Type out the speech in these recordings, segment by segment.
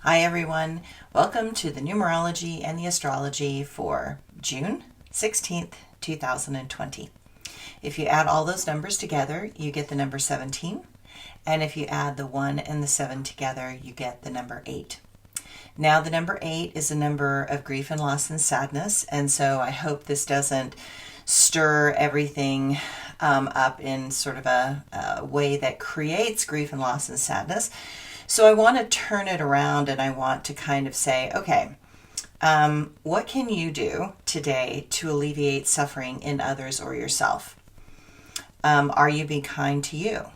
Hi everyone, welcome to the Numerology and the Astrology for June 16th, 2020. If you add all those numbers together, you get the number 17. And if you add the 1 and the 7 together, you get the number 8. Now the number 8 is a number of grief and loss and sadness, and so I hope this doesn't stir everything up in sort of a way that creates grief and loss and sadness. So I want to turn it around and I want to kind of say, okay, what can you do today to alleviate suffering in others or yourself? Are you being kind to you?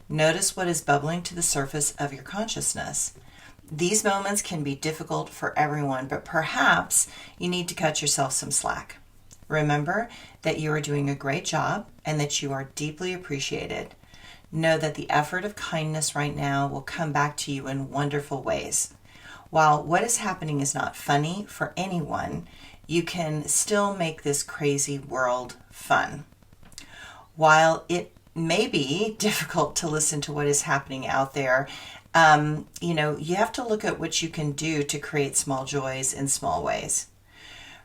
Notice what is bubbling to the surface of your consciousness. These moments can be difficult for everyone, but perhaps you need to cut yourself some slack. Remember that you are doing a great job and that you are deeply appreciated. Know that the effort of kindness right now will come back to you in wonderful ways. While what is happening is not funny for anyone, you can still make this crazy world fun. While it may be difficult to listen to what is happening out there, you have to look at what you can do to create small joys in small ways.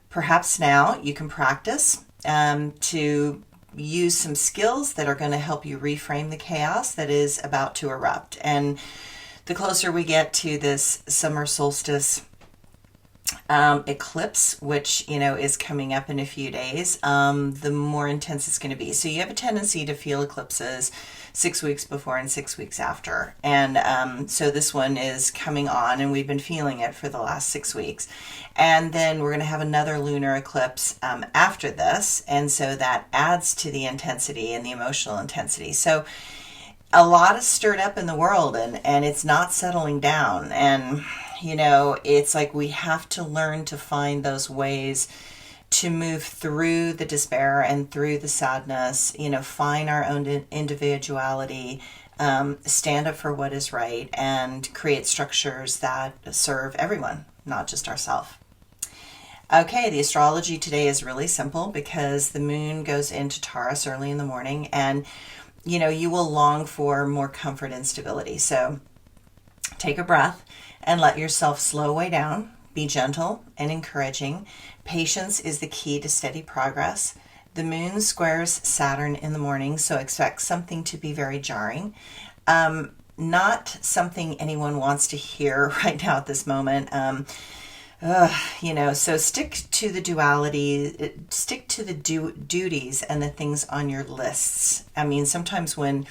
Perhaps now you can practice to use some skills that are going to help you reframe the chaos that is about to erupt. And the closer we get to this summer solstice eclipse, which is coming up in a few days, the more intense it's going to be. So you have a tendency to feel eclipses 6 weeks before and 6 weeks after. And so this one is coming on, and we've been feeling it for the last 6 weeks. And then we're going to have another lunar eclipse after this. And so that adds to the intensity and the emotional intensity. So a lot is stirred up in the world, and it's not settling down. And it's like we have to learn to find those ways to move through the despair and through the sadness, find our own individuality, stand up for what is right, and create structures that serve everyone, not just ourselves. Okay, the astrology today is really simple because the moon goes into Taurus early in the morning, and you will long for more comfort and stability. So take a breath and let yourself slow way down. Be gentle and encouraging. Patience is the key to steady progress. The moon squares Saturn in the morning, so expect something to be very jarring. Not something anyone wants to hear right now at this moment. So stick to the duality, stick to the duties and the things on your lists. I mean, sometimes when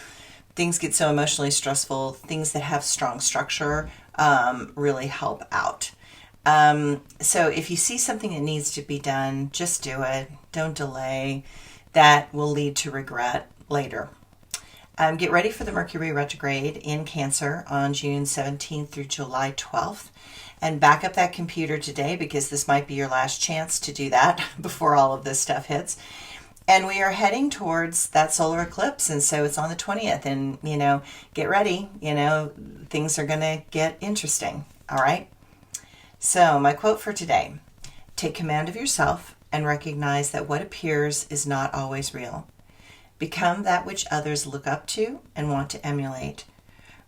things get so emotionally stressful, things that have strong structure really help out. So if you see something that needs to be done, just do it. Don't delay. That will lead to regret later. Get ready for the Mercury retrograde in Cancer on June 17th through July 12th. And back up that computer today because this might be your last chance to do that before all of this stuff hits. And we are heading towards that solar eclipse, and so it's on the 20th, and, get ready, things are going to get interesting, all right? So my quote for today: take command of yourself and recognize that what appears is not always real. Become that which others look up to and want to emulate.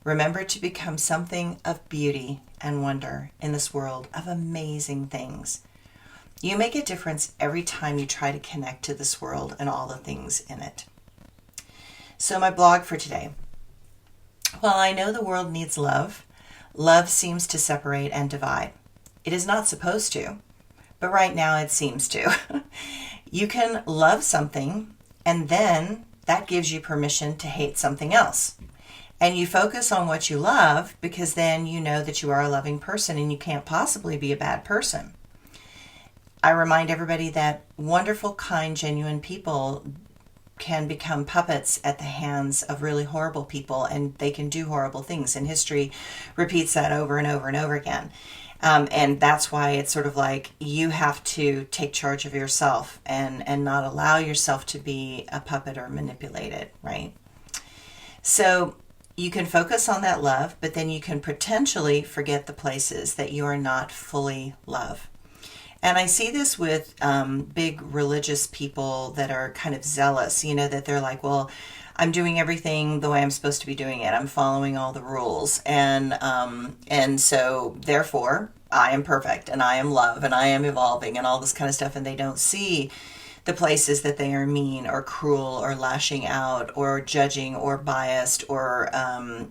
Remember to become something of beauty and wonder in this world of amazing things. You make a difference every time you try to connect to this world and all the things in it. So my blog for today. While I know the world needs love, love seems to separate and divide. It is not supposed to, but right now it seems to. You can love something, and then that gives you permission to hate something else. And you focus on what you love because then you know that you are a loving person and you can't possibly be a bad person. I remind everybody that wonderful, kind, genuine people can become puppets at the hands of really horrible people, and they can do horrible things. And history repeats that over and over and over again. And that's why it's sort of like you have to take charge of yourself and not allow yourself to be a puppet or manipulated, right? So you can focus on that love, but then you can potentially forget the places that you are not fully love. And I see this with big religious people that are kind of zealous, that they're like, well, I'm doing everything the way I'm supposed to be doing it. I'm following all the rules, and so therefore I am perfect, and I am love, and I am evolving, and all this kind of stuff. And they don't see the places that they are mean or cruel or lashing out or judging or biased, or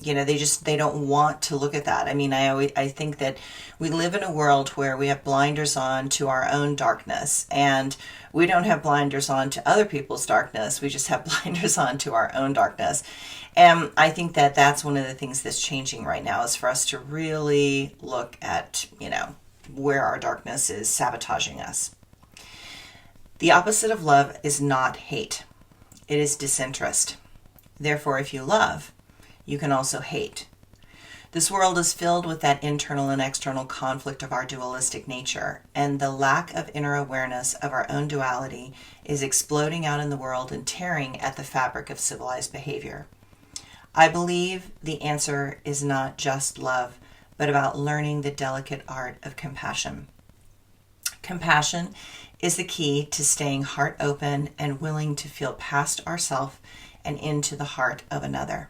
they don't want to look at that. I mean, I think that we live in a world where we have blinders on to our own darkness, and we don't have blinders on to other people's darkness. We just have blinders on to our own darkness. And I think that that's one of the things that's changing right now, is for us to really look at, where our darkness is sabotaging us. The opposite of love is not hate. It is disinterest. Therefore, if you love, you can also hate. This world is filled with that internal and external conflict of our dualistic nature, and the lack of inner awareness of our own duality is exploding out in the world and tearing at the fabric of civilized behavior. I believe the answer is not just love, but about learning the delicate art of compassion. Compassion is the key to staying heart open and willing to feel past ourself and into the heart of another.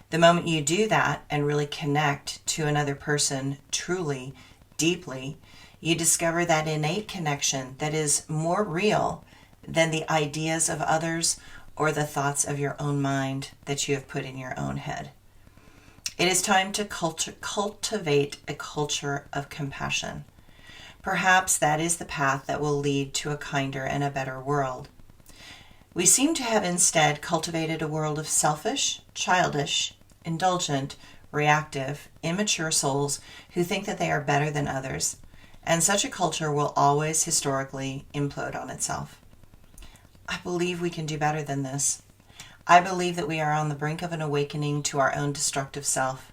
The moment you do that and really connect to another person truly, deeply, you discover that innate connection that is more real than the ideas of others or the thoughts of your own mind that you have put in your own head. It is time to cultivate a culture of compassion. Perhaps that is the path that will lead to a kinder and a better world. We seem to have instead cultivated a world of selfish, childish, indulgent, reactive, immature souls who think that they are better than others, and such a culture will always historically implode on itself. I believe we can do better than this. I believe that we are on the brink of an awakening to our own destructive self.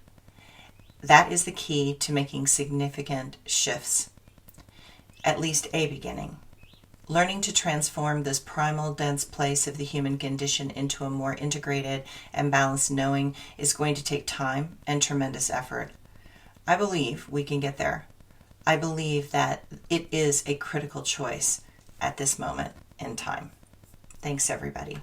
That is the key to making significant shifts. At least a beginning. Learning to transform this primal, dense place of the human condition into a more integrated and balanced knowing is going to take time and tremendous effort. I believe we can get there. I believe that it is a critical choice at this moment in time. Thanks, everybody.